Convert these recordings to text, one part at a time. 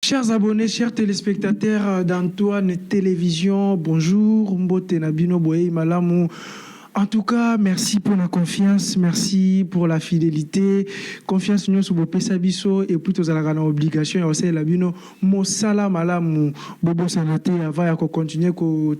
Chers abonnés, chers téléspectateurs d'Antoine Télévision, bonjour, Mbote Nabino Boye Malamu. En tout cas, merci pour la confiance, merci pour la fidélité. Confiance nous sur Bopé Sabiso et plutôt à la obligation. Et aussi, la bino, Mosala Malamu, Bobo Sanate, avant de continuer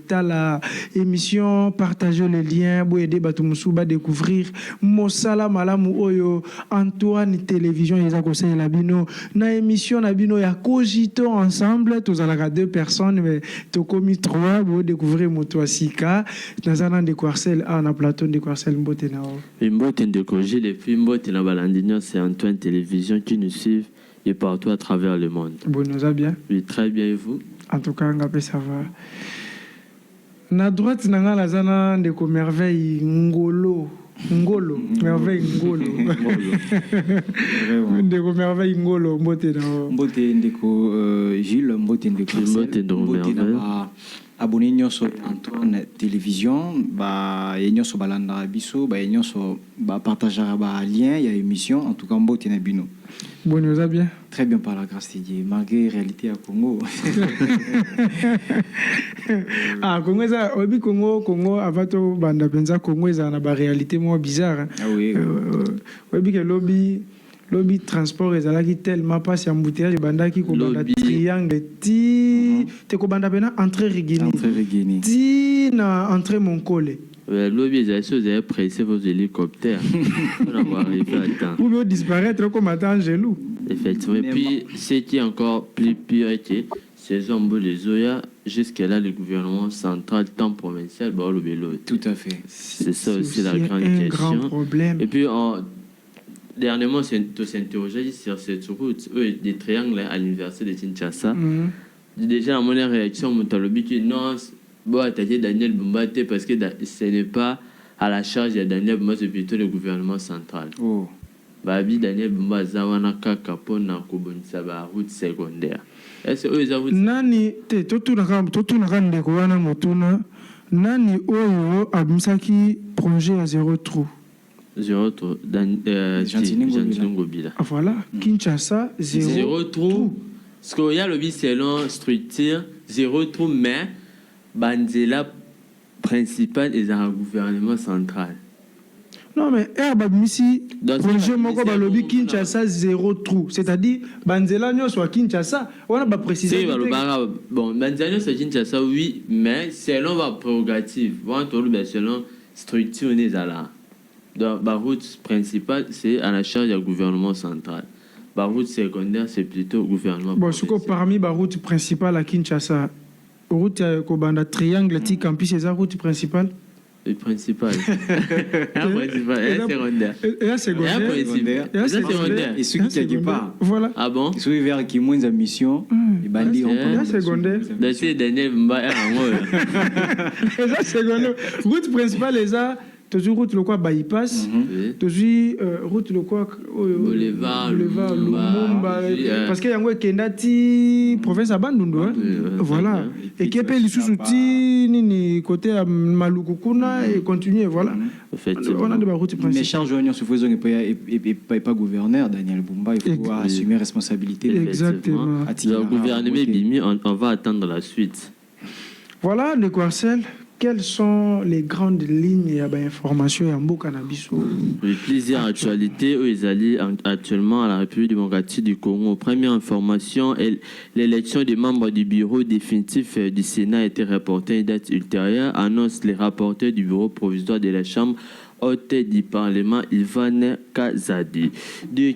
la émission, partager les liens, pour aider Batumoussouba découvrir Mosala Malamu Oyo, Antoine Télévision, et Zakosé la bino. Na émission, la bino, ya cogito ensemble, tous à la deux personnes, mais tu commis trois, pour découvrir Motoasika, Nazana de Quarcel, na plateau de Quarcel Mbote Nao. Mbote de Kogil et puis Mbote na Balandino, c'est Antoine Télévision qui nous suit et partout à travers le monde. Bon, nous a bien. Oui, très bien et vous? En tout cas, on ça va. Na droite, nanga la zana de ko merveille Ngolo. Ngolo, merveille Ngolo. De ko merveille Ngolo, Mbote Nao. Mbote ndeko Gilles, Mbote ndeko Mbote merveille. Abonné nyonso Antoine Télévision, ba nyonso balanda biso, ba nyonso ba partagera ba lien, il y a émission en tout cas Mbote na bino. Bon, nous a bien. Très bien par la grâce de Dieu, malgré réalité à Congo. Ah, Congo ça, obi Congo avato banda penza Congo ça na ba réalité moins bizarre. Ah oui. Obi que lobby transport ezalaki tellement passe embouteillage bandaki ko banda triangle ti te ko banda bena entrée Rigini ti na entrée Monkole. Lobby est pressé vos hélicoptères. On va arriver à temps. Vous pouvez disparaître comme un gelou. Effectivement. Et puis, ce qui est encore plus pire, c'est Zombo les Oya, jusqu'à là, le gouvernement central, tant provincial, le vélo. Tout à fait. C'est ça aussi la grande question. Grand problème. Et puis, dernièrement, on s'interrogeait sur cette route, des triangles à l'université de Kinshasa. Déjà, à mon réaction, on m'a dit que non, bon, attaquer Daniel Bombate parce que ce n'est pas à la charge de Daniel Bombate, c'est plutôt le gouvernement central. Oh. Babi Daniel Bombate, Zawana Kakapo, Nakobonisa, route secondaire. Est-ce que eux, ils Nani, Totuna Kouana Motuna, Nani Oyo, Abimsaki, projet à zéro trou. Zéro trou, Gobila. Ah voilà, Kinshasa, zéro trou. Parce qu'il y a le selon structure, zéro trou, mais Banzela principal est un gouvernement central. Non, mais Babimisi, projet Moko Balobi Kinshasa, zéro trou. C'est-à-dire, Banzela Nyo soit Kinshasa, on a pas précisé. Bon, Banzela soit Kinshasa, oui, mais selon la prérogative, selon structure, on est là. Donc, la route principale, c'est à la charge du gouvernement central. La route secondaire, c'est plutôt le gouvernement. Bon, ce que parmi la route principale à Kinshasa, route Kobanda Triangle, Campus, c'est la route principale? Le principal. La principale. Et la secondaire. Et la secondaire. Et la secondaire. Et ceux qui quelque part. Voilà. Ah bon? Ils sont vers qui moins de mission. Les bandits ont la secondaire. C'est Daniel Mbaye. Et la secondaire. Route principale, les a. Toujours route le quoi bypass, toujours route le quoi boulevard Lumumba, parce qu'il y a un Kendati province à Bandundu, voilà. Et qui appelle sous-outil ni côté à Malukukuna et continuer, voilà. On a de la route principale. Mais charge de sur faisant et pas gouverneur Daniel Bumba, il faut assumer responsabilité. Exactement. Le gouvernement on va attendre la suite. Voilà le Quarcel. Quelles sont les grandes lignes et informations en Cannabis? Plusieurs actualités où ils allaient actuellement à la République démocratique du Congo. Première information, l'élection des membres du bureau définitif du Sénat a été reportée à une date ultérieure, annonce les rapporteurs du bureau provisoire de la Chambre hôte du Parlement, Ivan Kazadi.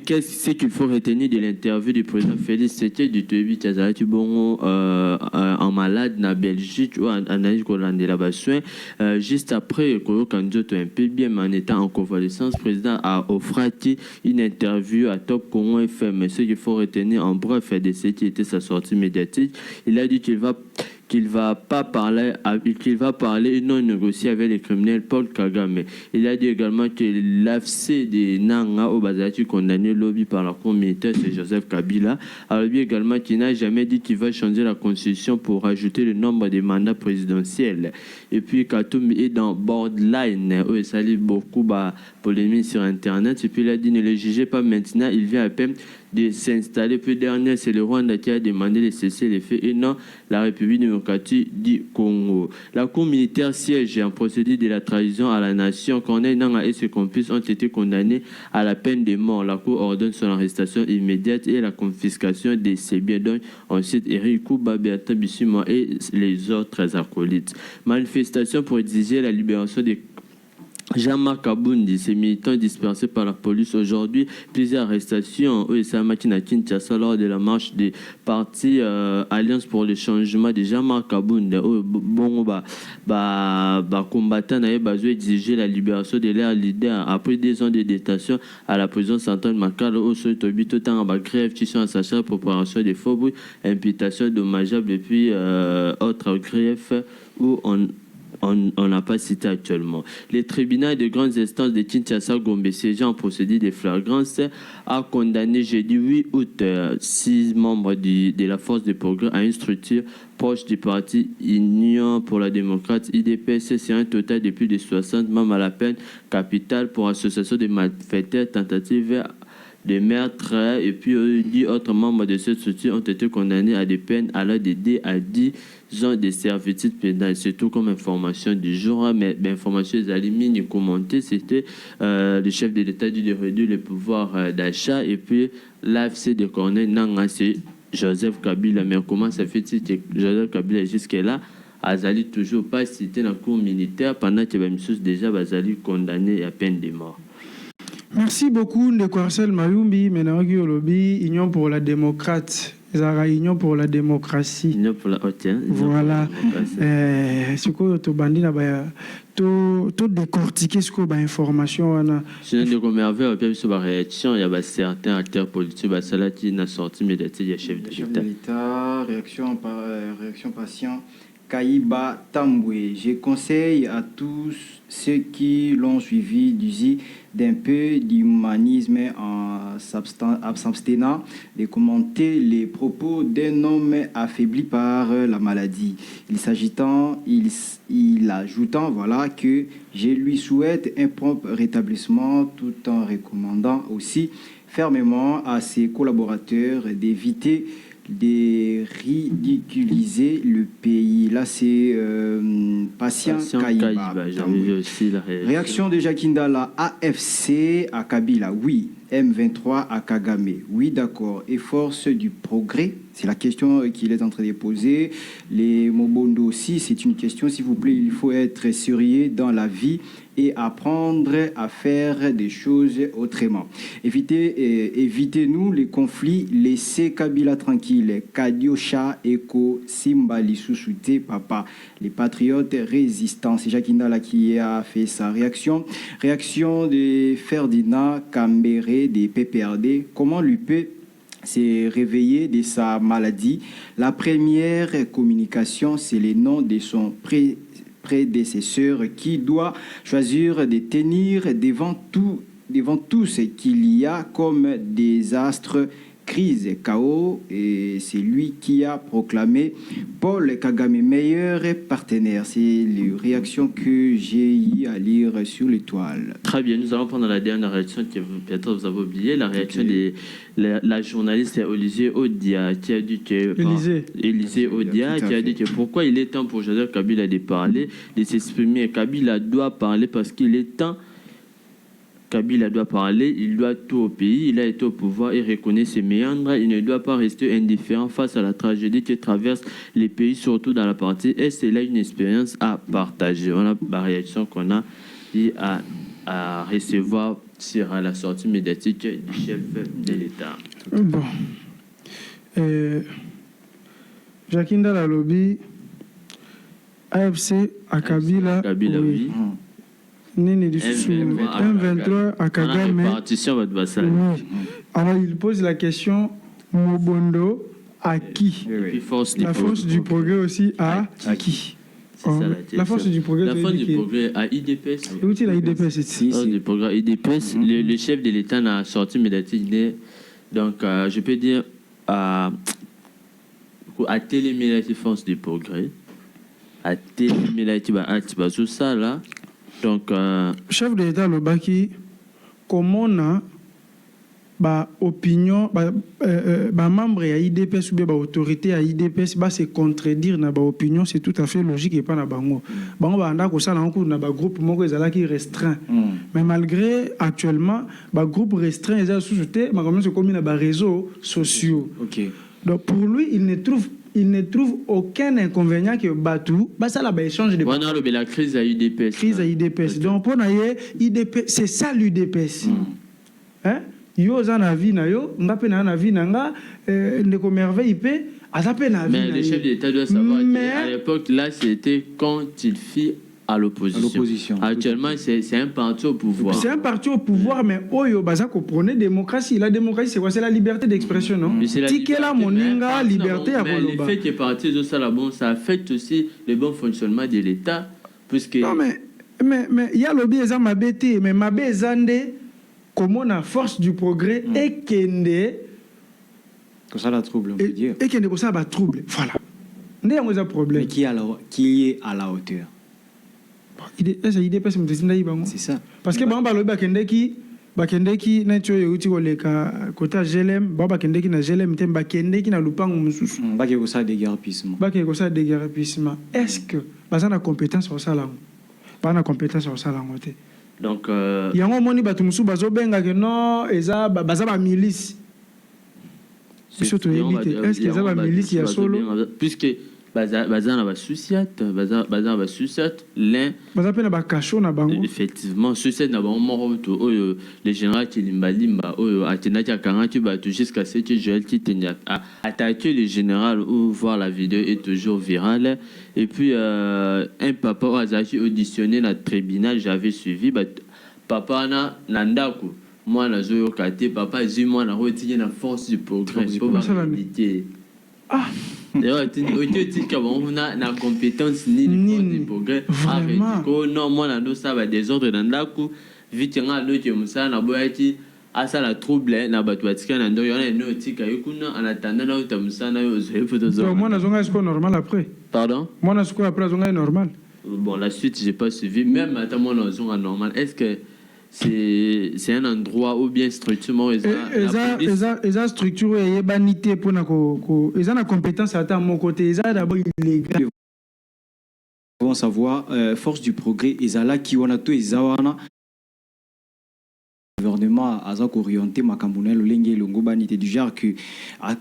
Qu'est-ce qu'il faut retenir de l'interview du président Félix Tshisekedi du Tobi Tchazalati Bongo en malade na Belgique ou en analyse de la Bassoin. Juste après, Koyo Kanjoto un peu bien, mais en étant en convalescence, le président a offert une interview à Top Congo FM. Mais ce qu'il faut retenir en bref de ce qui était sa sortie médiatique, il a dit qu'il va parler et non négocier avec les criminels Paul Kagame. Il a dit également que l'AFC de Nanga au Bazati condamné lobby par la Cour militaire, c'est Joseph Kabila. Alors lui également qui n'a jamais dit qu'il va changer la constitution pour ajouter le nombre des mandats présidentiels. Et puis Katoum est dans Borderline, où il s'allie beaucoup polémique sur Internet. Et puis il a dit ne le jugez pas maintenant, il vient à peine de s'installer. Puis dernier, c'est le Rwanda qui a demandé de cesser les faits et non la République démocratique du Congo. La Cour militaire siège en procédure de la trahison à la nation. Corneille Nangaa et ses complices ont été condamnés à la peine de mort. La Cour ordonne son arrestation immédiate et la confiscation de ses biens. Donc, on cite Eric Kouba, Bertrand Bissimo et les autres acolytes. Manifestation pour exiger la libération des Jean-Marc Kabundi, ces militants dispersés par la police. Aujourd'hui, plusieurs arrestations au Samakina Kinshasa lors de la marche des partis Alliance pour le changement de Jean-Marc Kabundi. Bon, combattant n'avait besoin d'exiger la libération de leur leader après 2 ans de détention à la prison centrale Makalo au sol Tobi, tout en grève qui sont en sachant préparation des faux bruits, imputation dommageable et puis autres griefs où on n'a pas cité actuellement. Le tribunal de grandes instances de Kinshasa Gombe, siégeant en procédure de flagrance, a condamné jeudi 8 août 6 membres de la Force de Progrès à une structure proche du parti Union pour la démocratie IDPS. C'est un total de plus de 60 membres à la peine capitale pour association de malfaiteurs, tentative de meurtre, et puis 10 autres membres de cette structure ont été condamnés à des peines allant de 2 à 10 ans de servitude pénale. C'est tout comme information du jour, mais l'information des alimines commentée, c'était le chef de l'État de réduire le pouvoir d'achat, et puis l'AFC de Corneille Nangaa, c'est Joseph Kabila. Mais comment ça fait-il que Joseph Kabila jusque-là azali toujours pas cité dans la cour militaire pendant que Bamissous déjà azali condamné à peine de mort? Merci beaucoup, Ndekwarsel Mayumbi, Menagi Olobi, Union pour la démocrate. Zara, Union pour la démocratie. Union pour la voilà. Ce que tu bandi na ba to décortiquer ce que ba information na. Sinon de commerver puis sur la réaction, il y a certains acteurs politiques ba cela qui n'a sorti médiatique il y a chef de l'État, réaction patient Kaïba Tamboué. Je conseille à tous ceux qui l'ont suivi d'user d'un peu d'humanisme en s'abstenant de commenter les propos d'un homme affaibli par la maladie. Il ajoutant voilà, que je lui souhaite un prompt rétablissement tout en recommandant aussi fermement à ses collaborateurs d'éviter de ridiculiser le pays. Là, c'est Patient Kaïba. Réaction de Jakindala, AFC à Kabila, oui. M23 à Kagame, oui, d'accord. Et force du progrès, c'est la question qu'il est en train de poser. Les Mobondo aussi, c'est une question, s'il vous plaît, il faut être sérieux dans la vie et apprendre à faire des choses autrement. Évitez-nous les conflits, laissez Kabila tranquille. Kadiosha, Eko, Simbali, Soussouté, Papa, les patriotes résistants. C'est Jacques Indala qui a fait sa réaction. Réaction de Ferdinand Kambéré des PPRD. Comment l'UP s'est réveillé de sa maladie? La première communication, c'est le nom de son prédécesseur qui doit choisir de tenir devant tout ce qu'il y a comme désastre, crise, chaos, et c'est lui qui a proclamé Paul Kagame meilleur partenaire. C'est les réactions que j'ai eu à lire sur l'étoile. Très bien, nous allons prendre la dernière réaction que peut-être vous avez oublié, la réaction de la journaliste Olivier Odia qui a dit que Élisée Odia qui a dit que pourquoi il est temps pour Joseph Kabila de parler, de s'exprimer. Kabila doit parler parce qu'il est temps. Kabila doit parler, il doit tout au pays, il a été au pouvoir et reconnaît ses méandres. Il ne doit pas rester indifférent face à la tragédie qui traverse les pays, surtout dans la partie Est. C'est là une expérience à partager. On a la réaction qu'on a eu à recevoir sur la sortie médiatique du chef de l'État. Bon. Jacinda Lalobi, AFC à Kabila. Kabila, oui. M23 à Kagame. Oui. Alors il pose la question Mobondo à qui? La force du progrès aussi à qui? La force du progrès. La force du progrès à IDPS. Oui, la IDPS. La force du progrès à IDPS. Le chef de l'État n'a sorti médiatique. Donc, je peux dire à télémédiatique force du progrès. À télémédiatique tout ça là. Donc, chef de l'État Lobaki, comment on a opinion membre ya IDPS ou bien autorité ya IDPS se contredire na opinion, c'est tout à fait logique et pas na bango banda ko sala en cours na groupe moko ezala qui restreint mais malgré actuellement groupe restreint ezala sous-jeté comme c'est comme na réseaux sociaux. OK. Donc pour lui il ne trouve aucun inconvénient que Batou, ça la échange de. On a la crise à UDPS. Crise à UDPS. Donc pour nous, UDPS, c'est ça l'UDPS. Hein? Yo zana vie na yo, ngape na vie na nga, ndeko merveille ipe, azape na vie. Mais le chef d'État doit savoir qu'à l'époque là, c'était quand il fit à l'opposition. Actuellement, c'est un parti au pouvoir. C'est un parti au pouvoir, mais Oyo Bazako prenait démocratie. La démocratie, c'est quoi? C'est la liberté d'expression, non? Tikela Moninga, liberté à Koloba. Mais le fait que parti de ça, ça affecte aussi le bon fonctionnement de l'État. Puisque... Non, mais il y a l'objet de ma bête, mais ma bête, comment la force du progrès est kende. Comme ça, la trouble, on peut dire. Et kende, comme ça, va trouble. Voilà. Il y a un problème. Mais qui est à la hauteur? C'est ça. Parce que bon bakendeki nacho yuti koleka kota GLM bakendeki na GLM tem bakendeki na lupango mususu bakeko ça déguerpissement. Est-ce que bazana compétence au salon pas na compétence au salon te donc yango moni batu musu bazobenga que non eza bazaba milice surtout est-ce que eza ba milice ya solo puisque bazana ba souciat l'un bazapena ba cacho na bango effectivement souciat na bango moko to oyo le général Kilimbalimba oyo atenaki akangaki bato jusqu'à ce que Joël Kitenya attaqué le général ou voir la vidéo est toujours virale et puis un papa azaki auditionné na tribunal j'avais suivi papa na ndako moi na zo kate papa zi moi na retirer na force du progrès pour éviter d'ailleurs, tu na compétence ni du progrès. Non, moi, na ça va désordre dans la cour. Vite, on a l'autre musa na boyaki asa la trouble na batwatika na ndo yona no tika yukuna en attendant na utamusa na yo zefu to zo. Moi, na zonga est normal après. Pardon? Moi, na zonga après zonga est normal. Bon, la suite, j'ai pas suivi. Même attends, moi, na zonga normal. Est-ce que c'est un endroit ou bien structurement eza structure et banité pour na ko eza na compétence à mon côté eza d'abord illégal. Bon savoir force du progrès ezala ki wana to ezawana gouvernement a orienté makambuna lolenge longo banité du genre que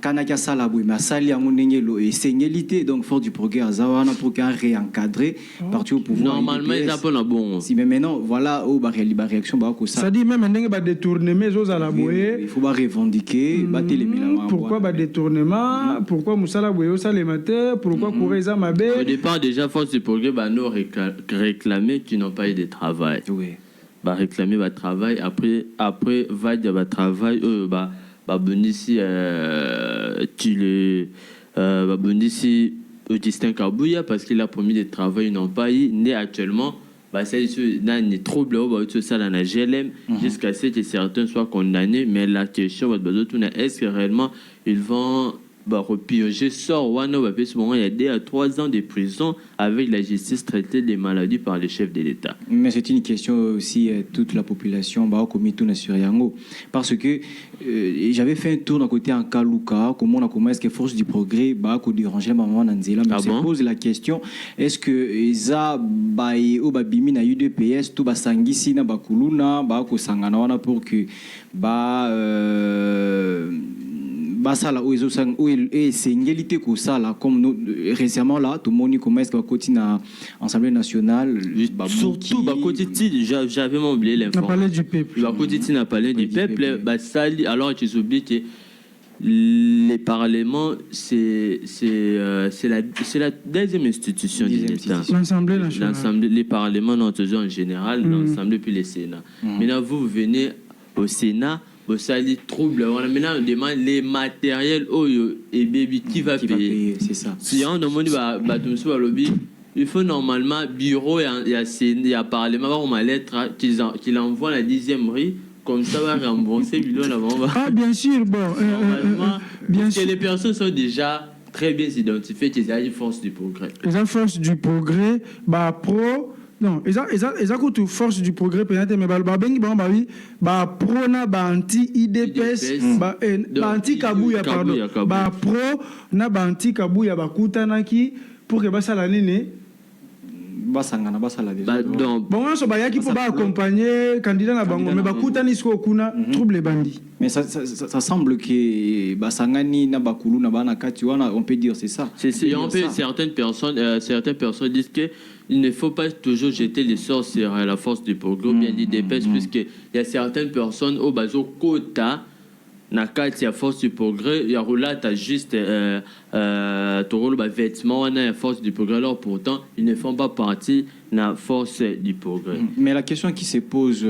kanaka sala boy masali yango ndenge lo esengélité donc force du progrès azawana pour qu'un réencadrer parti au pouvoir normalement ils appellent bon si mais maintenant voilà au ba réaction ba ko ça ça dit même ndenge ba détournement zo za la boye il faut ba revendiquer ba télémila pourquoi ba détournement pourquoi musala boye ça les matins pourquoi courir ça mabe au départ déjà force du progrès ba nous réclamer qu'ils n'ont pas eu de travail. Oui. Va réclamer votre travail après va dire votre travail bonisi bonisi Augustin Kabouya parce qu'il a promis de travailler non pas né actuellement c'est une trouble au ça dans la GLM jusqu'à ce que certains soient condamnés mais la question est-ce que réellement ils vont repiocher sort il y a 2 à 3 ans de prison avec la justice traitée des maladies par les chefs de l'État. Mais c'est une question aussi toute la population commis tout sur Yango parce que j'avais fait un tour d'un côté en Kaluka comment est-ce que force du progrès déranger maman Nanzela mais se pose la question est-ce que ça au babimi na UDPS tout basangisi na bakuluna ko sangana wana pour que basala et c'est égalité que ça là comme nous, récemment là tout le monde commence à continuer à l'Assemblée nationale surtout j'avais oublié l'info. On a parlé du peuple. On a parlé du peuple alors tu oublies que les parlements c'est la deuxième institution de l'État. L'Assemblée nationale. Les parlements en général l'Assemblée puis le Sénat. Maintenant vous venez au Sénat ça dit trouble. Maintenant, on demande les matériels et baby qui va payer. C'est ça. Si on demande il faut normalement bureau il y a parlement on ma lettre qu'il envoie la 10e rue comme ça va rembourser millions avant. Ah bien sûr bon. Bien sûr. Les personnes sont déjà très bien identifiées qu'ils ont une force du progrès. Les forces du progrès pro Non, ils ont toute force du progrès peut-être, mais bengi bango babi ba pro na ba anti IDPS ba anti Kabuya pardon ba pro na ba anti Kabuya ba kutanaki pour que basala nini basangana basala déjà donc bon on so ba yaki pour ba accompagner candidat na bango mais ba kutani siko kuna trouble bandi. Mais ça semble que basangani na bakulu na bana kati wana on peut dire c'est ça. Certaines personnes disent que il ne faut pas toujours jeter les sorts sur la force du progrès ou bien l'IDPS, puisqu'il y a certaines personnes au bazo quota na kati ya force du progrès ya roula ta juste torolo ba vêtements na force du progrès, alors pourtant ils ne font pas partie de la force du progrès. Mais la question qui se pose,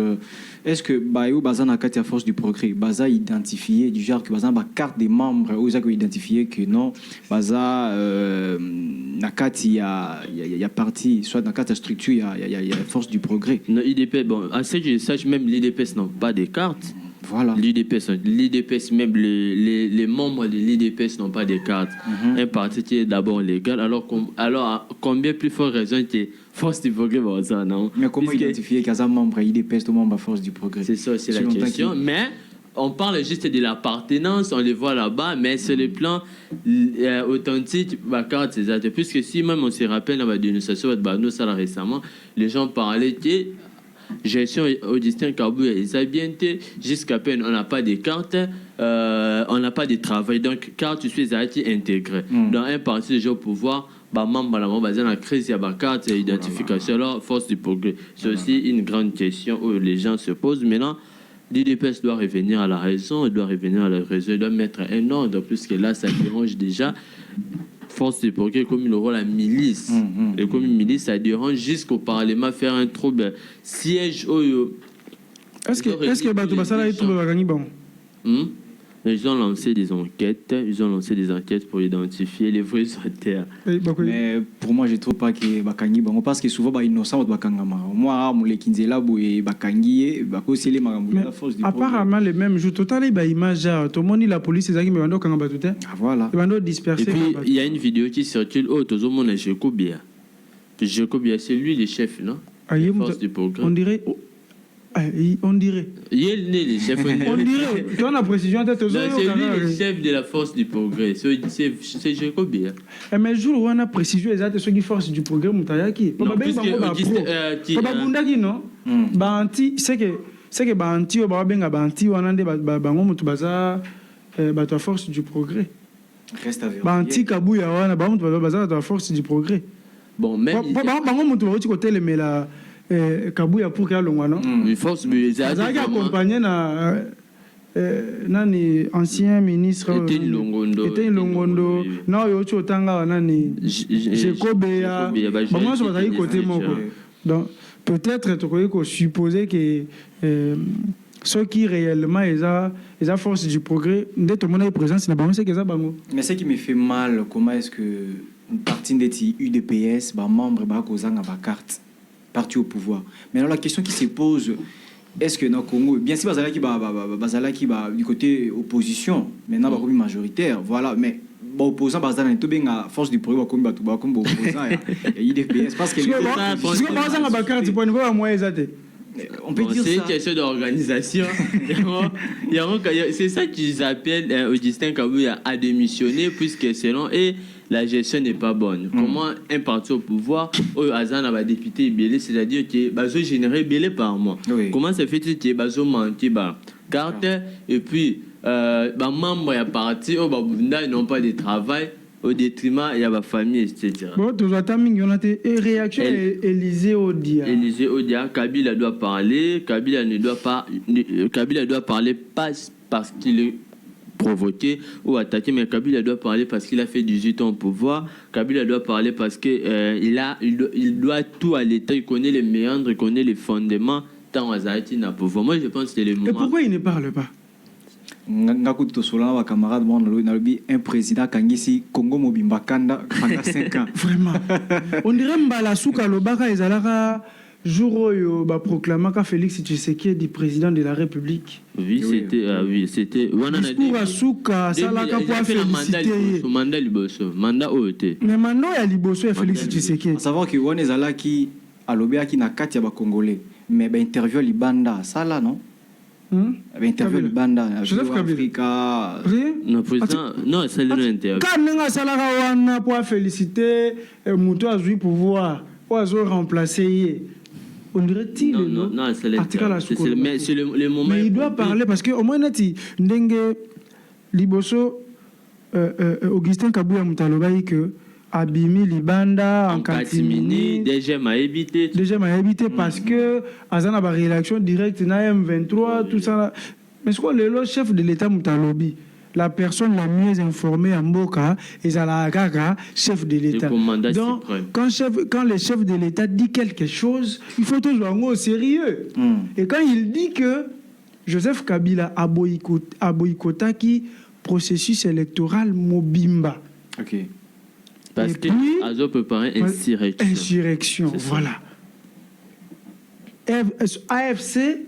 est-ce que bayo baza na kati ya force du progrès baza identifié du genre que baza ba carte des membres ou ça que identifié que non baza na kati ya parti soit dans kati structure il y a force du progrès. Non, IDP, bon à ce que je sache, même l'IDPS n'ont pas de cartes. Voilà. L'IDPS, même les membres de l'IDPS n'ont pas de cartes. Un parti qui est d'abord légal, alors à combien plus forte raison que force du progrès va ça, non? Mais comment identifier qu'il y a un membre IDPS ou membre force du progrès? C'est ça, c'est la question. Mais on parle juste de l'appartenance, on les voit là-bas, mais sur le plan authentique, ma carte, c'est ça. Puisque si même on se rappelle dans la dénonciation de Bano, ça récemment, les gens parlaient que gestion Augustin Kabuya et Zabiente, jusqu'à peine on n'a pas de carte, on n'a pas de travail. Donc, quand tu suis intégré dans un parti de jeu au pouvoir, la crise, il y a une carte d'identification, alors force du progrès. C'est aussi une grande question où les gens se posent. Maintenant, l'IDPS doit revenir à la raison, il doit mettre un ordre, puisque là, ça dérange déjà. Force du progrès comme il aura la milice. Et comme une milice, ça dérange jusqu'au Parlement faire un trouble siège. Est-ce que Bato Basala est trouble à bon? Ils ont lancé des enquêtes. Pour identifier les vrais auteurs. Mais pour moi, je ne trouve pas que Bakangi bon parce que souvent innocent Bakangama. Moi, mon Lekinzela et Bakangi, Bakosele la force du progrès. Apparemment, les mêmes jours, total image, tout le monde la police, les amis, ils ont voilà. Ils ont dispersé. Et puis, il y a une vidéo qui circule. Oh, tout le monde est Jekobia. Jekobia, c'est lui le chef, non? Force du progrès. On dirait. Il est le chef. On dirait. Tu as la précision de tes c'est lui le chef de la force du progrès. C'est Jekobia. Mais le jour où on a précisé exactement ce qui force du progrès, Moutayaki. Non, puisque non. Banti, c'est que Banti, ou Banti, ou Anande, Bango Moutubaza, la force du progrès. Reste à vérifier. Banti, Kabuya, Wana, Bango la force du progrès. Bon, même. Bango Moutubaza, tu côté, mais la. Kabuya pour qu'il y ait non? Une force, mais ça a accompagné nani ancien ministre était Longondo na yo chotanga nani Jekobea bango so bazali côté moko. Donc peut-être tu peux supposer que ceux qui réellement ils ont force du progrès d'être tout le monde est présent c'est bango c'est que ça bango. Mais ce qui me fait mal, comment est-ce que une partie des UDPS membre ba kozanga ba carte parti au pouvoir. Mais alors la question qui se pose, est-ce que dans le Congo, bien sûr, Bazalaki du côté opposition, maintenant comme majoritaire, voilà, mais opposant Bazalaki tout bien à force du progrès comme opposant il IDPS parce que on peut dire c'est ça. une question d'organisation. C'est ça qu'ils appellent Augustin Kabuya a démissionné puisque selon eux la gestion n'est pas bonne. Comment un parti au pouvoir, Azan va député belé, c'est-à-dire que bazo généré belé par mois. Comment ça fait que bazo manqué carte et puis membre ya parti au babunda ils n'ont pas de travail au détriment il y a ma famille etc. Bon tu vois taming on a été réaction Élisée Odia. Kabila doit parler, Kabila doit parler pas parce qu'il est provoqué ou attaqué, mais Kabila doit parler parce qu'il a fait 18 ans au pouvoir. Kabila doit parler parce que il doit tout à l'État, il connaît les méandres, il connaît les fondements tant à Zahiti n'a pouvoir. Moi je pense que c'est le moment. Et pourquoi il ne parle pas? Un président Kangisi Congo Mobimba Kanda pendant 5 ans. Vraiment. On dirait Mbala Souka Lobaka Ezalaka jour où il proclamé que Félix Tshisekedi président de la République. Oui, c'était. Discours à Souka, Salaka pour féliciter. Mandat Liboso, mandat OET. Mais mandat ya Liboso et Félix Tshisekedi. À savoir que Wane Zalaki alobi aki na kati ya ba congolais mais ba interview libanda ça là non ba interview libanda Joseph Africa Non, président, non, c'est l'interview. Quand nenga salaka wana pour féliciter Mouto azui pouvoir pour remplacer. On dirait-il Non, c'est l'interview. Mais c'est le moment. Mais il doit parler parce que au moins nati ndenge liboso Augustin Kabuya Mutalobai que abimi libanda en catimini déjà m'a évité parce que azana ba réaction directe na M23 tout ça là. Mais ce que le chef de l'état Mutalobi la personne la mieux informée en Mboka est la Gaga, chef de l'État. Donc, quand le chef de l'État dit quelque chose, il faut toujours au sérieux. Et quand il dit que Joseph Kabila a boycotté qui processus électoral Mobimba. Ok. Parce que Azo peut parler insurrection. Insurrection, voilà. AFC.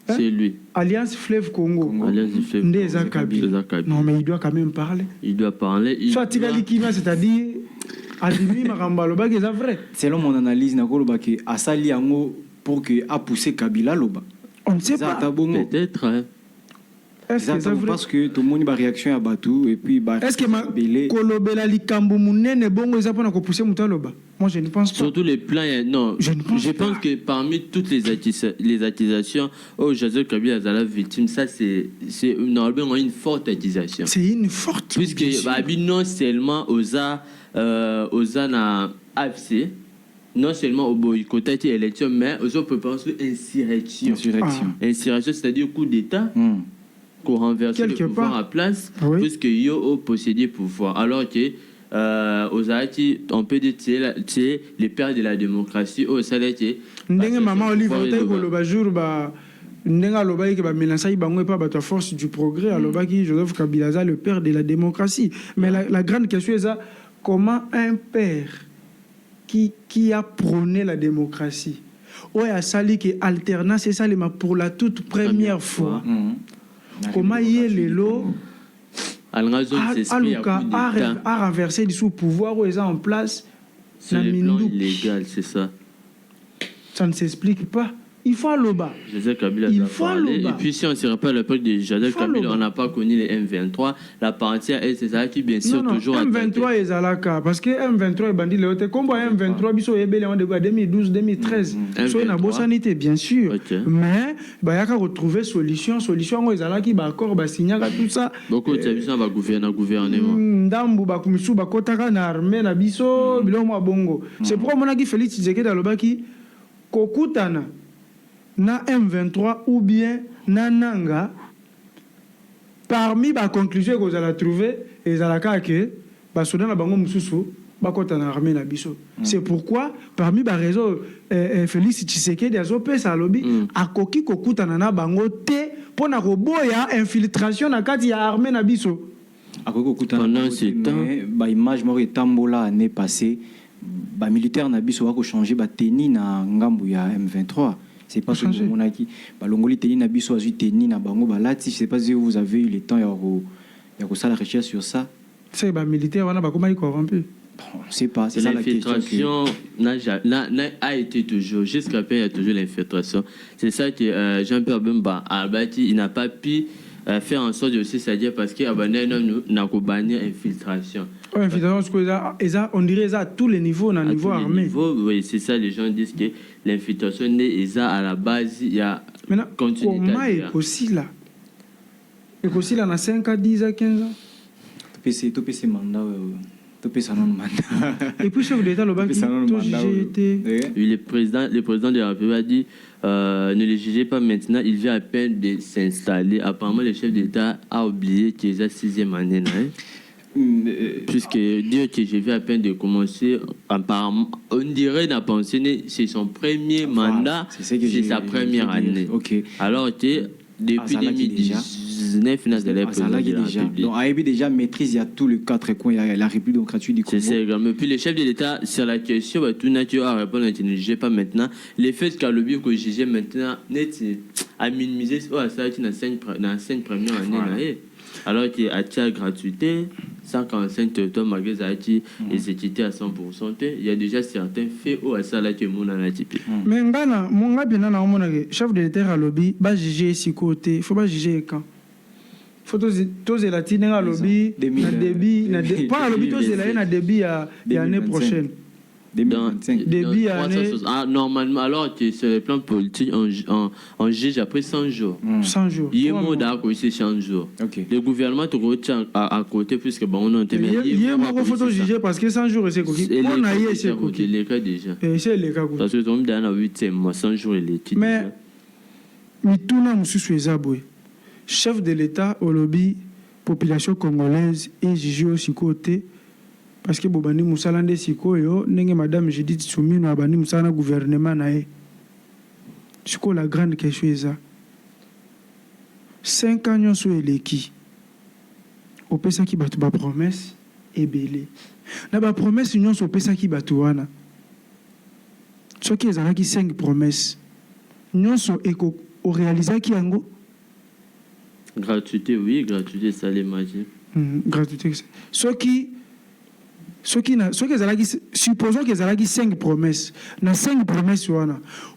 C'est lui. Alliance Fleuve Congo. Alliance Fleuve Congo. Non, mais il doit quand même parler. Il doit parler. Soit Tigalikima, c'est-à-dire Adimi Marambaloba, c'est vrai. Selon mon analyse, Nakoloba qui a sali yango pour que a poussé Kabila Loba. On ne sait pas. Peut-être. Hein. Est-ce que c'est vrai? Parce que tout le monde a réaction à Batou et puis est-ce que Kolobela Likambo Mounene Bongo ils ont poussé Moutaloba? Moi je ne pense pas. Surtout les plans, non. Je pense que parmi toutes les accusations, Joseph Kabila est la victime, ça c'est normalement une forte accusation. C'est une forte. Puisque non seulement aux na AFC, non seulement au boycottage et élection, mais aux autres penser insurrection. Insurrection, c'est-à-dire coup d'État. Pour renverser le pouvoir à place, puisque yo possédait pouvoir. Alors que aux Haïti, on peut dire c'est les pères de la démocratie. Au Salati, Ndenge maman Olive Koloba jour ba Ndenga loba ki ba melança bango pas ba force du progrès aloba ki Joseph Kabila le père de la démocratie. Mais la grande question est ça, comment un père qui a prôné la démocratie ouais a sali que alternance c'est ça pour la toute première fois. Comment y est les lots a renversé du sous-pouvoir où ils sont en place. C'est le plan illégal, c'est ça. Ça ne s'explique pas. Il faut aller au bas. Joseph Kabila a parlé. Et puis si on ne se rappelle à l'époque de Joseph Kabila, on n'a pas connu les M23. La partie c'est ça qui bien sûr toujours M23 est à la cas. Parce que M23 est bandit. Comme M23, biso ebele en 2012, 2013. So une abossanité, bien sûr. Mais il y a qu'à retrouver solution. Solution, ils allaient qui d'accord, signer tout ça. Beaucoup de services va gouvernement. Ndambu bakumisu bakotaka na armée na biso biloma bongo. C'est pourquoi mon aki Félix Tshisekedi alobaki kokutana na M23 ou bien na Nanga, parmi les conclusions que vous allez trouver, ils allez que Basoda na bango mususu bakota na armée na biso. C'est pourquoi parmi les réseaux Félix Tshisekedi azope sa lobby akoki kokutana na bango te pona koboya infiltration na kati ya armée na biso. Pendant ce temps, ba image mori tambola année passée, ba militaire na biso wako changer ba tenue na ngambu ya M23. C'est pas ce que mon aki balongoli teni na biso azui teni na bango balati. Je sais pas si vous avez eu le temps ya ko sala recherche sur ça. C'est ba militaire wana ba comment ils corrompu. On sait pas, c'est ça la question. L'infiltration a été toujours jusqu'à peine il y a toujours l'infiltration. C'est ça que Jean-Pierre Bemba a bâti, il n'a pas pu faire en sorte aussi, c'est-à-dire parce qu'il y a bannir infiltration. Infiltration, on dirait ça à tous les niveaux, à niveau armé. Oui, c'est ça, les gens disent que l'infiltration est à la base, il y a continuité. Comment est possible là? Et possible là, dans 5 à 10 à 15 ans? Tu peux se mandat. Et puis chef d'État, le banc le président de la République a dit ne le jugez pas maintenant, il vient à peine de s'installer. Apparemment, le chef d'État a oublié qu'il est à 6e année. Puisque dire que je viens à peine de commencer, apparemment, on dirait n'a pensionné, c'est son premier mandat, c'est sa première année. Alors que depuis 2019, il a donc il déjà maîtrise, il y a tous les 4 coins, il y a la République démocratique du Congo. C'est ça également. Puis le chef de l'État, sur la question, tout nature à répondre, ne jugez pas maintenant. Les faits qu'à le que juger maintenant, net à minimiser, ça a été dans la scène première année. Alors qu'il y a la gratuité, 145 territoires malgré ça a été exécuté à 100%. Il y a déjà certains faits où ça là que mon anatipi. Mais ngana mon gars bien na omona ke chef de l'État à lobby ba juger si côté, faut pas juger quand. Faut toze la tine nga lobby na débit na pas lobby toze la na débit à l'année prochaine. 2025. Débit à année. Normalement, alors que sur le plan politique, on juge après 100 jours. 100 jours. Il y a un mot d'accord ici 100 jours. Okay. Le gouvernement te retient à côté puisque bon, on a il y a un photo juger parce que 100 jours c'est quoi? On a eu c'est quoi? Les cas déjà. C'est les cas. Parce que on dans la 8e mois 100 jours il est. Mais tout na mususu ezabwe. Chef de l'État au lobby population congolaise et juger aussi côté. Parce que Bobani Moussalande Sikoyo, nenge Madame Judith Soumino abani Moussana gouvernement nae. Siko la grande question est ça. 5 ans sur eleki. Au pesa ki batu ba promesse et belé. Na ba promesse union sur pesa ki batu wana. Ce qui ezala ki 5 promesses. Union sur eko au réaliser ki yango. Gratuité oui, gratuité ça l'imagine. Gratuité. Supposons qu'ils ont 5 promesses. Dans 5 promesses,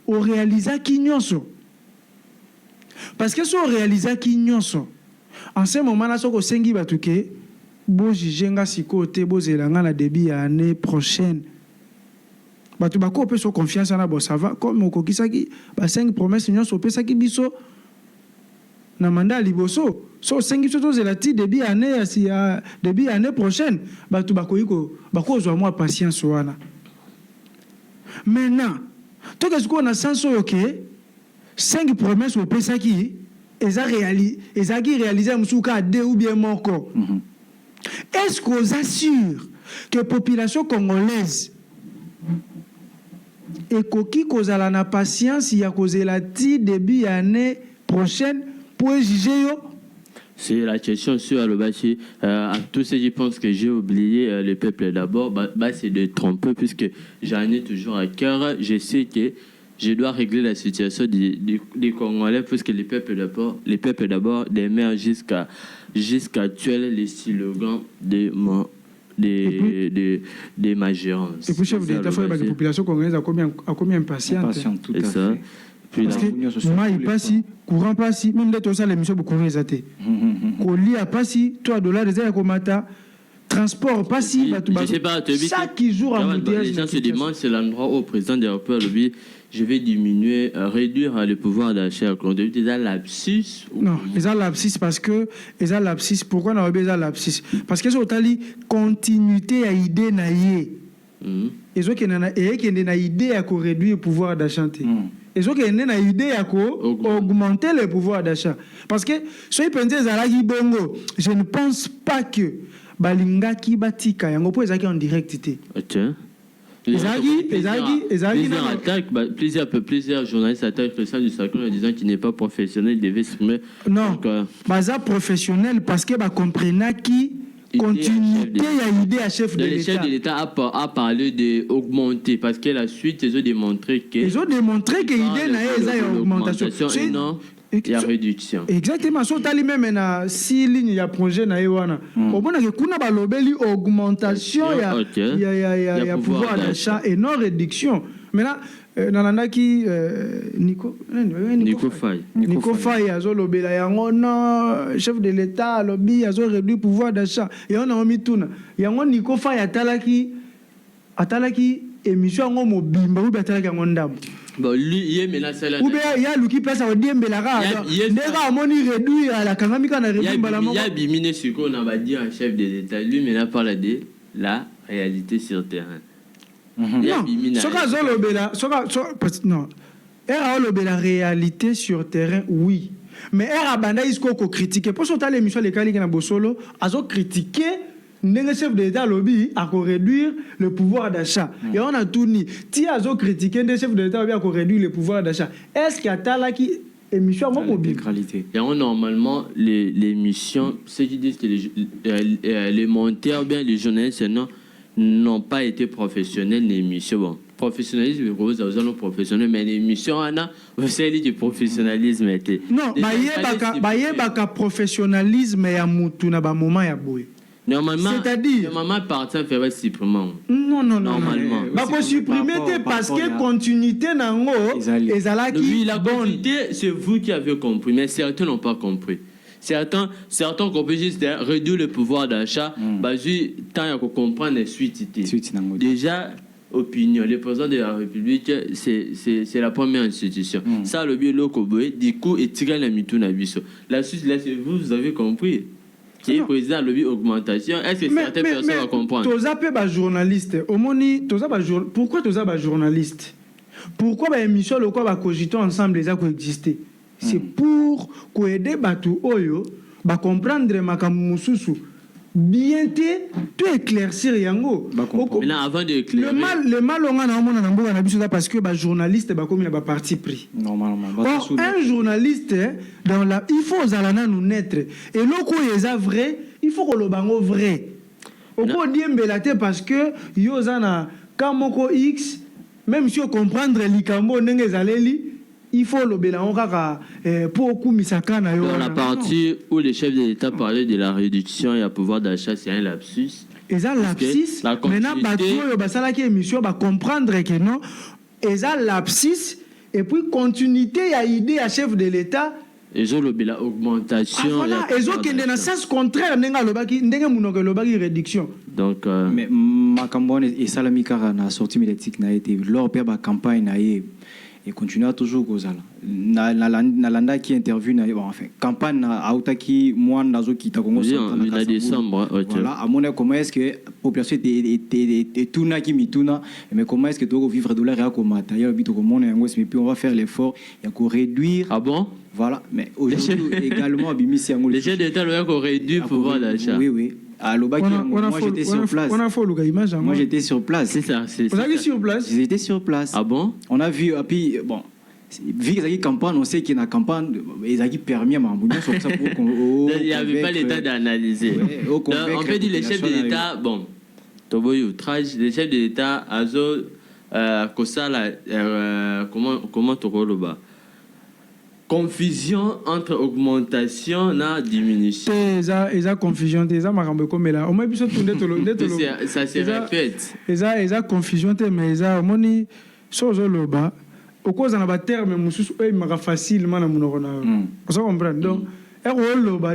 on réalise qui nyonso. Parce que si on réalise qui nyonso, en ce moment-là, si on sengi batuke, bo jijenga sikote, bo zelanga na débit à l'année prochaine. Batu bako peut se confiance en abo, ça va. Comme on kokisaki, 5 promesses nyonso, pe saki biso. Na mandat liboso. So 5 choses la ti début année prochaine batu bakoyiko bakozwa moi patience wana. Maintenant to que ce qu'on a sens OK 5 promesses au pesaki ezaki réaliser musuka 2 ou bien moko. Est-ce qu'on assure que population congolaise et koki kozala na patience ya kozela ti début année prochaine pour juger yo? C'est la question sur le bâti. À tous ceux qui pensent que j'ai oublié le peuple d'abord, c'est de tromper puisque j'en ai toujours à cœur. Je sais que je dois régler la situation des Congolais puisque les peuples d'abord demeurent jusqu'à actuel les slogans de ma gérance. Et puis chef d'État, la population congolaise a combien impatiente? Tout à fait. Parce que moi, il passe, courant passe, même d'être au salaire, l'émission beaucoup réalisé. Colis a passé, toi, $, des airs comme transport passe, je sais pas, chaque jour en embouteillage. Les gens se demandent, c'est l'endroit où le président de l'Europe lui, je vais diminuer, réduire le pouvoir d'achat. On dit déjà lapsus. Non, ils ont lapsus parce que ils ont lapsus. Pourquoi on a besoin de lapsus? Parce que c'est une continuité à idée naïe. Ils ont une idée à réduire le pouvoir d'achat. Ils ont une idée à augmenter le pouvoir d'achat. Parce que si vous pensez à bongo, je ne pense pas que balinga ki batika yango po ezaki en directité. Plusieurs journalistes attaquent le président du Sacron en disant qu'il n'est pas professionnel, il devait se mettre. Non, baza professionnel parce que ba comprena qui continuité à idée à chef de l'État. Le chef de l'État a parlé d'augmenter parce que la suite ils ont démontré que l'idée n'a pas augmentation. Non. Il y a réduction. Exactement. Si tu as même 6 lignes, il y a projet na ewana. Au bon que kuna ba lobeli augmentation il y a pouvoir d'achat et non réduction. Maintenant nanana ki Nico Faye azo lobela yango non chef de l'État lobby azo réduire pouvoir d'achat et on a mis tout yango Nico Faye atalaki émission ngo mobimba ou atalaki yango ndam. Bon, lui, il est menacé là. Ou bien il y a lui qui place à Diembe la rare. Nega amoni réduit à la Kangamika na réduit balamoko. Il y a bimine ce qu'on va dire un chef de l'État. Lui maintenant parle de la réalité sur terrain. Non, soka zolobela, non. Era olobela réalité sur terrain oui. Mais era banda isko ko critiquer. Pour ça l'émission les kali na bosolo, azo critiquer le chef de l'État lobby à réduire le pouvoir d'achat. Et on a tout ni. Si azo critiquer le chef de l'État lobby à réduire le pouvoir d'achat. Est-ce qu'il y a tala qui émission mobile qualité. Et normalement les missions, ceux qui disent que les montaires ou bien les journalistes n'ont pas été professionnels les missions. Bon, professionnalisme rose aux gens professionnels mais l'émission ana vous avez du professionnalisme était non bayebaka professionnalisme ya mutu na ba moment ya boye. Normalement, c'est-à-dire normalement partant ferait supprimer. Non normalement. Bako supprimer parce que continuité nango ezalaki. Oui, la continuité c'est vous qui avez compris mais certains n'ont pas compris. Certains ont compris juste réduire le pouvoir d'achat basé tant à comprendre les suites. Déjà opinion, le président de la République, c'est la première institution. Ça, le biais locoboé, du coup, et tirer la mitou na biso. La suite, là, c'est vous avez compris. Et le président, le biais augmentation, est-ce que certaines personnes vont comprendre? Toza pe ba journaliste, omoni, toza ba pourquoi toza ba journaliste? Pourquoi ba émission le quoi ba cogitons ensemble les a coexister? C'est pour aider batu oyo ba comprendre makambo mususu. Bien tout éclaircir yango. Maintenant, avant de éclairer. Le mal on a na mboka na biso parce que ba journaliste ba comme na ba parti pris. Normalement. Un journaliste dans la il faut zalana nous naître et loko eza vrai, il faut que le bango vrai. Oko diembelate parce que yo zana kamoko X même si on comprendre likambo ndenge zaleli il faut le bilan pour kumisakana yo. Dans la partie où le chef de l'État parlait de la réduction et à pouvoir d'achat, c'est un lapsus. Et ça lapsus. Maintenant, batoyo basala qui émission ba comprendre que non. Et ça lapsus et puis continuité ya idée à chef de l'État. Et zo le bilan augmentation. Voilà. Et zo kende na sens contraire nenga lobaki ndenge munoko lobaki réduction. Donc mais makambo et salami kara na sortie médiatique na été lors de la campagne na et continue toujours comme ça na landa qui interview enfin campagne na autaki moi nazo kita Congo en décembre voilà à mon avis comment est-ce que population était tuna qui mituna mais comment est-ce que tu vas vivre dollar et comme matériel bito comme on est puis on va faire l'effort il y a qu'on réduire ah bon voilà mais aujourd'hui également bimisi angolo les chefs d'État doivent réduire pouvoir d'achat oui à Lobaki, moi j'étais sur place. Moi j'étais sur place. C'est ça. Vous avez sur place? J'étais sur place. Ah bon? On a vu, et puis bon, vu qu'ils ont campagne, on sait qu'il y a une campagne, ils ont permis à Mambounian sur ça pour qu'on. Il n'y avait pas l'état d'analyser. On peut dire les chefs de l'État, bon, les chefs de l'État, Azo, Kosala, comment tu bas? Confusion entre augmentation et diminution. Eza confusion, eza makambo comme là. Au moins biso tunde tolo. Ça se répète. Eza confusion mais eza moni sozo loba. Au cause na ba terme mususu e maka facilement na munoko na. Vous comprenez donc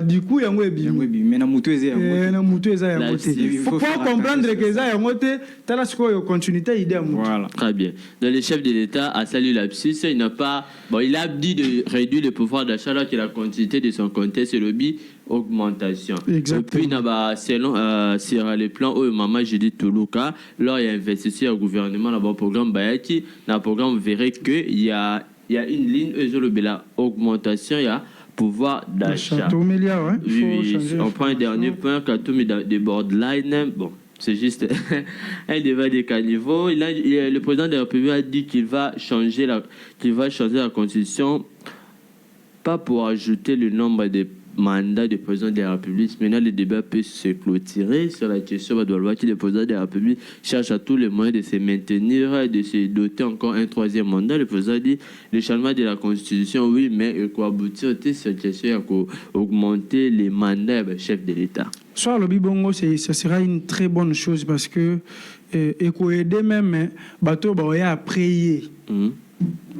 du coup yango ebi mais na mutu eza yango faut comprendre que eza yango te tala siko continuité idée à mutu. Voilà, très bien. Donc le chef de l'État a salué l'abscisse, il n'a pas il a dit de réduire le pouvoir d'achat alors que la continuité de son contexte le bi augmentation. Exactement. Et puis selon sur les plans où maman j'ai dit Toulouka, là il y a investi au gouvernement là bas programme Bayaki, dans le programme vous verrez que il y a une ligne la augmentation il y a pouvoir d'achat. Hein? Oui, on prend un dernier point, quand tout met des borderline, bon, c'est juste un débat de caniveau. Le président de la République a dit qu'il va changer la Constitution, pas pour ajouter le nombre de mandats du président de la République. Maintenant, le débat peut se clôturer sur la question de loi que le président de la République cherche à tous les moyens de se maintenir, de se doter encore un troisième mandat. Le président dit le changement de la Constitution, oui, mais il faut aboutir à cette question, augmenter les mandats du chef de l'État. Soit le Bibongo, ça sera une très bonne chose parce que il faut aider même bateau à prier.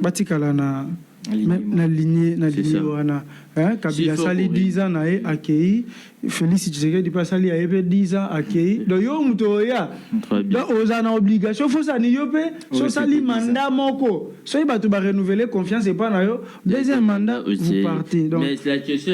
Batikala na lignée wana Kabila sali 10 ans na accueilli Félix Tshisekedi pas sali a 10 ans accueilli donc yo muto ya donc aux ana obligation faut ça ni yo pe so sali mandat moko so y batu ba renouveler confiance et pas na yo deuxième mandat vous partez donc mais la question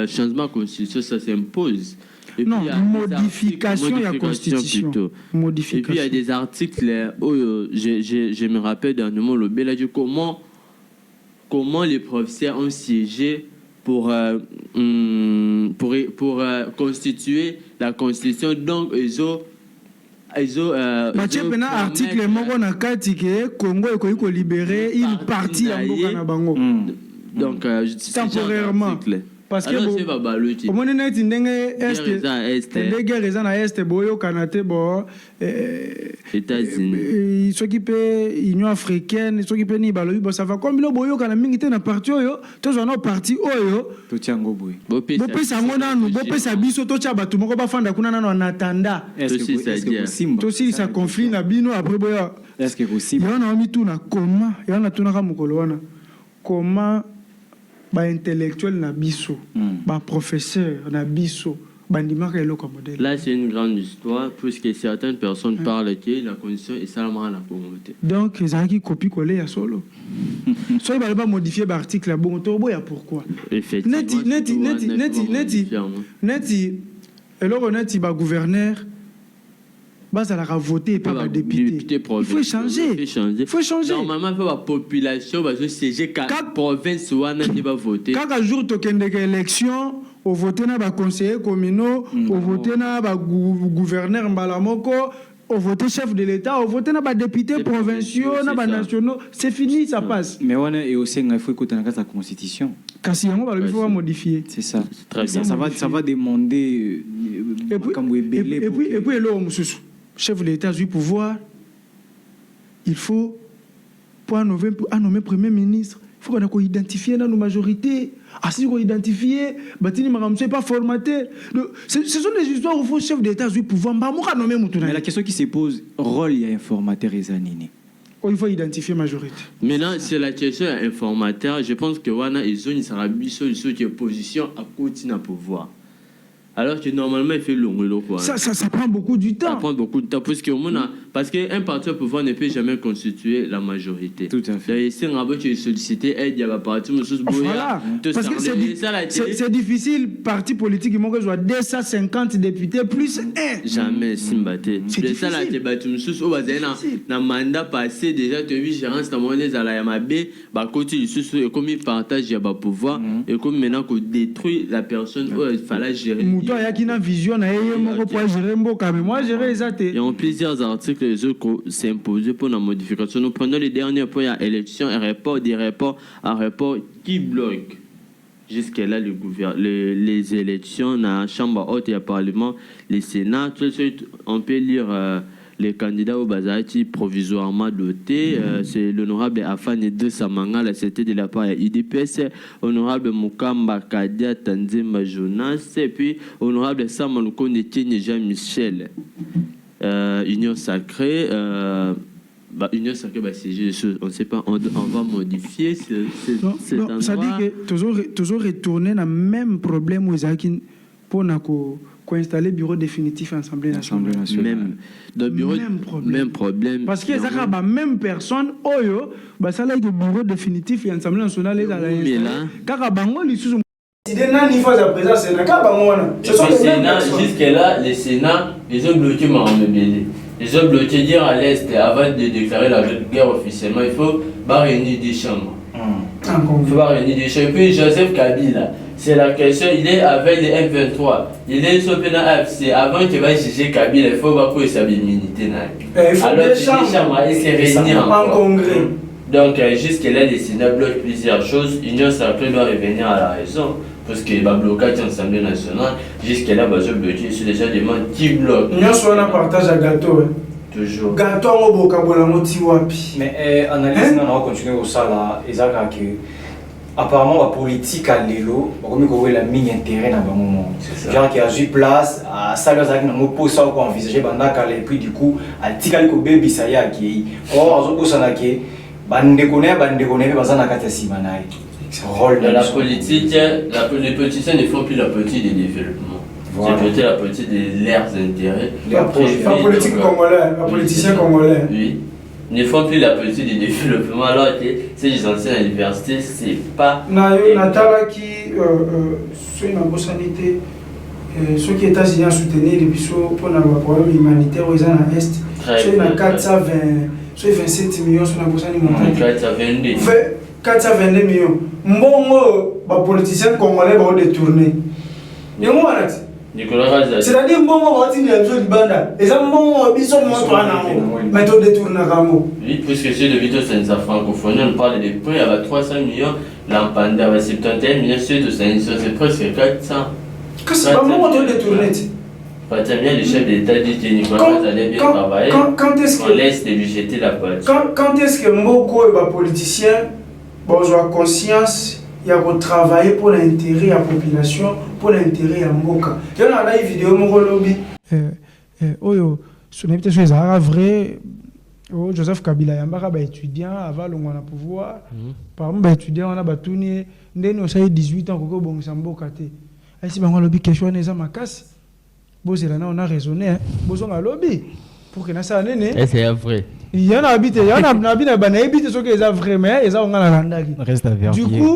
changement constitution ça s'impose. Non, modification de la Constitution. Et puis il y a des articles où je me rappelle dernièrement le Bela dit comment les professeurs ont siégé pour constituer la Constitution. Donc ils ont article moko na kati ke Congo eko libérer une partie ya mboka na bango. Donc temporairement. parce que alors c'est pas baluti au moins net ndenge est est guerre eza na est boyo kanate bo États-Unis soki pe Union africaine soki pe ni balobi bo ça va comme lo boyo kana mingi te na parti oyo to zo na parti oyo to tiango boy bo pesa ngona no bo pesa biso to cha batu moko bafanda kuna nano en attendant est-ce que possible to si ça conflit na bino après boyo est-ce que possible yana omi tuna comment yana tuna ka mukolo wana comment ba intellectuel na biso ba professeur na biso bandimaka eloko modèle. Là c'est une grande histoire puisque certaines personnes parlent que la condition est seulement à la communauté. Donc ezalaki copie coller ya solo. Soit il va modifier l'article bon to boya pourquoi? Effectivement. Neti eloko neti ba gouverneur base à la voter par la député. Il faut changer. Normalement, il faut la population va se siéger quatre provinces où on va voter. Chaque jour, tu as une élection, au voter na ba conseiller communaux, au voter na ba gouverneur mbalamoko, au voter chef de l'État, au voter na ba député provinciaux, na ba nationaux. C'est fini, ça passe. Mais on est aussi il faut écouter la constitution. Kasi il faut modifier. C'est ça. Très bien. Ça va demander et puis là chef de l'État du pouvoir, il faut, pour nommer Premier ministre, il faut qu'on identifie dans nos majorités. Ah, si on identifie, Batini Maram, c'est pas formaté. Ce sont des histoires où il faut chef d'État du pouvoir. Mais la question qui se pose, rôle il y a informateur et zanini. Il faut identifier majorité. Maintenant, c'est la question informateur. Je pense que Wana et Zone, il sera biso, il sera position à continuer à pouvoir. Alors que normalement, il fait long. Ça prend beaucoup du temps. Ça prend beaucoup de temps. Parce qu'un parti au pouvoir ne peut jamais constituer la majorité. Tout à fait. Si on a sollicité aide, il y a un parti. Voilà. Parce que c'est difficile, parti politique, il manque 250 députés plus 1. Jamais, Simbaté. C'est ça, là, tu as un mandat passé, déjà, tu as vu, gérance, tu as monnaie à la Yamabé, comme il partage, il y a un pouvoir, et comme maintenant qu'on détruit la personne, il fallait gérer. Il y a une vision, il y a plusieurs articles qui s'imposent pour la modification. Nous prenons les derniers points à élection, un report, des reports, un report qui bloque jusqu'à-là les élections dans la Chambre haute et le Parlement, le Sénat. Tout de suite, on peut lire les candidats au Bazati provisoirement dotés. C'est l'honorable Afane de Samanga, la CT de la part IDPS, honorable Mukamba Kadia Tanzimba Jonas, et puis honorable Samanouko Netine Jean-Michel. Union sacrée. Union sacrée, on ne sait pas, on va modifier cet endroit. Ça dit que toujours retourner dans le même problème aux Akin pour installer le bureau définitif à l'Assemblée nationale. Même problème. Parce qu'il y a la même personne, ça là le bureau définitif et l'Assemblée nationale est dans la jusque-là, le Sénat, ils ont bloqué Marambébélé. Ils ont bloqué dire à l'Est, avant de déclarer la guerre officiellement, il faut réunir des chambres. Il faut réunir des chambres. Et puis Joseph Kabila, c'est la question, il est avec les M23. Il est sur le AFC. Avant qu'il va juger Kabila, il faut voir quoi sa immunité. Alors, les chambres, ils se réunir en congrès. Donc, jusque-là, le Sénat bloque plusieurs choses. L'Union sacrée doit revenir à la raison. Parce qu'il va bloquer l'Assemblée nationale. Jusque-là, il va se bloquer sur les gens demandent qui bloque. L'Union soit un partage à gâteau. Toujours. Gâteau, on va bocabola motiwapi. Mais analyse, on va continuer au sala. Apparemment, la politique à l'élo, on va la mine intérêt dans le moment. Genre qui a eu place, à saluer ça, on va poser ça, on va envisager, et puis du coup, à tirer le bébé, ça y est, qui est. Or, on va poser la politique, les politiciens ne font plus la politique des développements. Voilà. C'est peut-être la politique de leurs intérêts. La politique congolaise, la politicien congolais. Oui. Ne font plus la politique du développement alors que ces anciens à l'université, c'est pas. Natala qui, sur une sanité, ceux qui étaient États-Unis soutenir les bisous pour le problème humanitaire aux ans à l'Est, sur une 420, sur 27 millions sur la bourse alimentaire. 422 millions. Mbongo, les politiciens congolais vont détourner. C'est-à-dire Mbongo va dire les Banda. Et ça, Mbongo, ils sont mais tu détournes un rameau. Oui, puisque c'est le vidéo c'est francophonie, on parle des points, il y a 300 millions, Lampanda, 71 millions sur c'est presque 400. Que c'est pas moi qui détourné. Fatimien, le chef d'État dit que Nicolas allait bien travailler. Quand est-ce on laisse de lui jeter la voiture. Quand est-ce que Mboko est politicien, bon, j'ai conscience, il y a travailler pour l'intérêt de la population, pour l'intérêt de Mboka. Il y a une vidéo, mon lobby. Ce n'est peut-être vrai. Joseph Kabila yambaka ba étudiant avant le pouvoir. Par exemple, étudiant on a batuni ndeni osai 18 ans koko bongisa Mboka te. Ainsi bango lobby question neza makasi. Bozela na on a raisonné bozonga lobby pour que na ça nene. C'est vrai. Il y en a habité, il y en a habité bana habité ce que les a vrai mais ils ont ngala landaki. Reste à vérifier. Du coup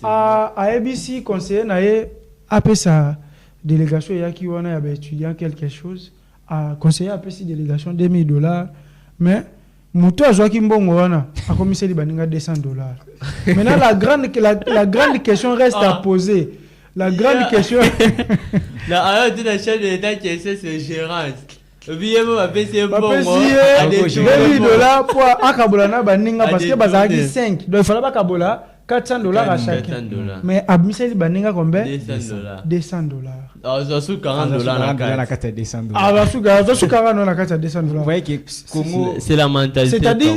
à ABC conseiller na appelé sa délégation yaki wana ya ba étudiant quelque chose à conseiller appelé sa délégation $2,000. Mais Moutou a joué Kimbongo a commissaire Libaninga $200. Maintenant, la grande question reste à poser. La grande question. La chaîne de l'État qui essaie c'est gérance. $2,000 pour Akabolana Baninga parce que Bazaki 5. Donc il fallait pas Kabola $400 à chacun. Mais Abmisel Baninga combien? $200. Alors, ça sous $40 la carte. Ah, sous $40 la carte à $200. Vous voyez que Congo, c'est la mentalité. C'est-à-dire,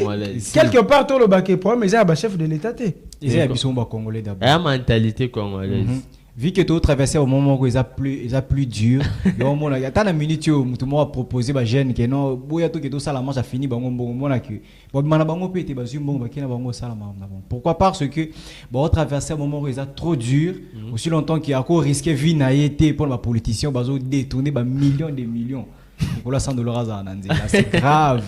quelque part, tout le baquet pour mais il y a un chef de l'État. Il y a un Congolais d'abord. La mentalité congolaise. Vu que tu as traversé au moment où ils sont plus dur, il y a tant de minutes où tout le monde a proposé aux jeunes que non, tout ça la manche a fini, pourquoi? Parce que on traversé au moment où ils sont trop dur, aussi longtemps qu'il y a encore risqué de vie pour les politiciens, ils ont détourné millions de millions. Pour la $100 à Nandi, c'est grave.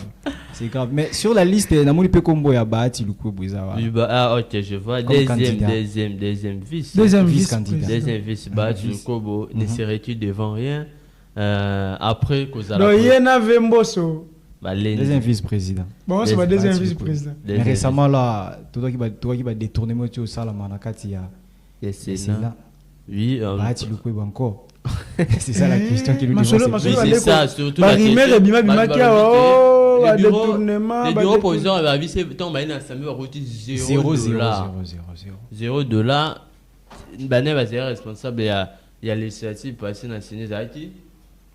C'est grave. Mais sur la liste, Namoni Pekombo ya Bahati Luko Bouizawa. Ah, ok, je vois. Deuxième vice. Deuxième vice-candidat. Deuxième vice, Bahati Luko, ne serait-tu devant rien après Kozala. Donc, il y en avait Mbosso. Deuxième vice-président. Bon, c'est ma deuxième vice-président. Mais récemment, là, toi qui va détourner moi au Salamana Katia. C'est ça. Oui. Bahati Luko encore. C'est ça la question qui lui demande. C'est ça, surtout la question. Les bureaux provisoires, $0. Bané va être responsable. Il y a l'initiative passée dans le Sénégal qui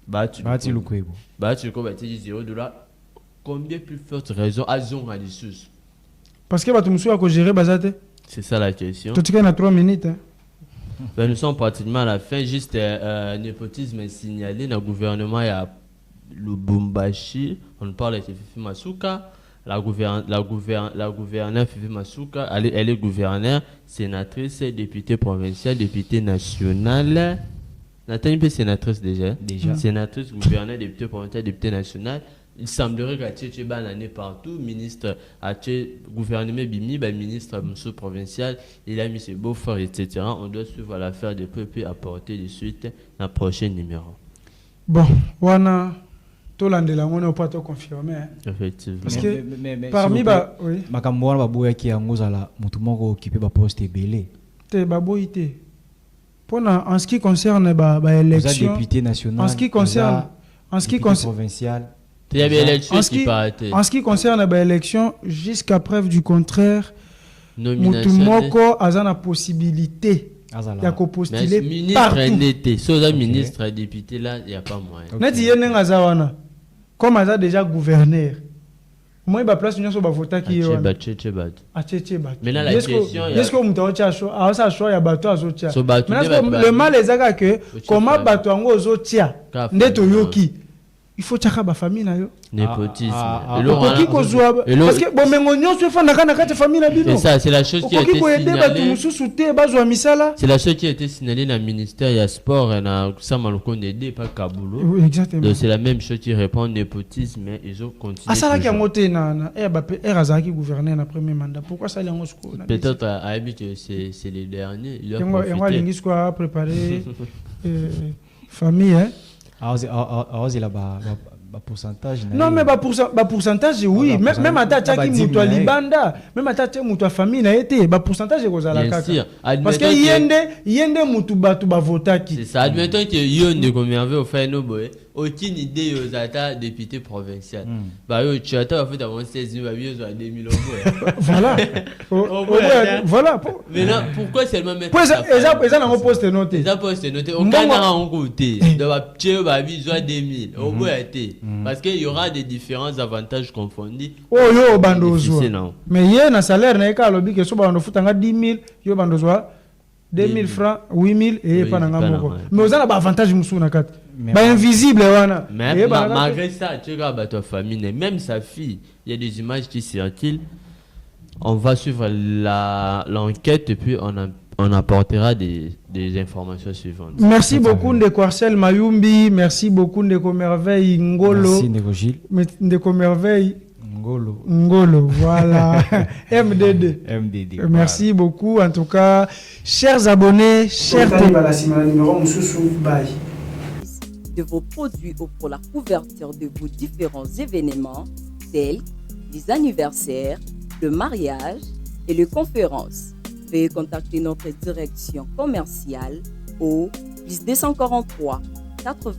Bahati Luko. Bahati Luko va dire $0. Combien plus forte raison à Zon à l'issue? Parce que tu as géré Bazate. C'est ça la question. Tu as 3 minutes. Ben, nous sommes pratiquement à la fin. Juste népotisme signalé dans le gouvernement. Il y a Lubumbashi. On parle de Fifi Masuka. La gouverneure Fifi Masuka, elle est gouverneure, sénatrice, députée provinciale, députée nationale. Nathalie est sénatrice déjà. Sénatrice, gouverneure, députée provinciale, députée nationale. Il semblerait que tu es banane partout. Ministre, gouvernement Bimi, ministre provincial, il a mis ses beaux-frères, etc. On doit suivre l'affaire de peu et apporter de suite dans le prochain numéro. Bon, wana tolandela on n'a pas tout confirmé. Effectivement. Parce que parmi oui. Makambo ba boya ki angozala mutu moko occupé ba poste belé. Te ba boité. En ce qui concerne ba élection, député national, en ce qui concerne provincial. En ce qui concerne l'élection, jusqu'à preuve du contraire, Moutoumoko a la possibilité de postuler partout. Soit ministre, député, là, il n'y a pas moyen. Comme il a déjà gouverneur, moi, il y a place où voter qui est. Maintenant, la question est-ce que vous avez un choix à bateau à Zotia? Le mal est que comment bateau à Zotia? Netoyoki. Il faut que la famille na yo népotisme parce que bon mais on se fait na famille na bino. Ça c'est la chose qui a été signalée. C'est la chose qui a été signalée dans le ministère du sport na Samaloko Ndé pas Kaboulou. Oui, exactement. Donc c'est la même chose qui répond népotisme mais ils ont continué. Ah ça là qui a monté na Razaki gouverner na premier mandat. Pourquoi ça l'ensko? Peut-être à habitude c'est les derniers. Il a lingisko a préparer famille hein. Il a un pourcentage. Non, mais pourcentage, oui. Même à ta moutoua libanda, même à ta moutoua famille, n'a été. Pourcentage, parce que yende moutou batu ba vota qui. C'est ça. Admettons que yende comme avait offert nos boys. aucune idée aux atta député provincial. Bah yo tu attends en fait avant 16 000 bah yo 2000 euros. Voilà. Voilà. Maintenant pourquoi seulement mettre Pour ça n'a poste noté. Ça poste noté au Canada en côté. De va ptier bah vi 2000. Au bout été parce que il y aura des différents avantages confondus. Oh yo bandozo. Mais hier na salaire na ka lobi que so bando futanga 10 000 yo bandozo 2 000 francs 8 000 et pas na moko. Mais aux ana avantage musu na kati. Bah invisible wana. Mais malgré ça, tu regardes ta famille, même sa fille, il y a des images qui circulent. On va suivre l'enquête et puis on apportera des informations suivantes. Merci beaucoup Ndeko Arcel Mayumbi, merci beaucoup Ndeko Merveille Ngolo. Merci Ndeko Gilles. Ndeko Merveille Ngolo, voilà. MDD. Merci beaucoup. En tout cas, chers abonnés, chers de vos produits ou pour la couverture de vos différents événements tels les anniversaires, le mariage et les conférences. Veuillez contacter notre direction commerciale au +243 80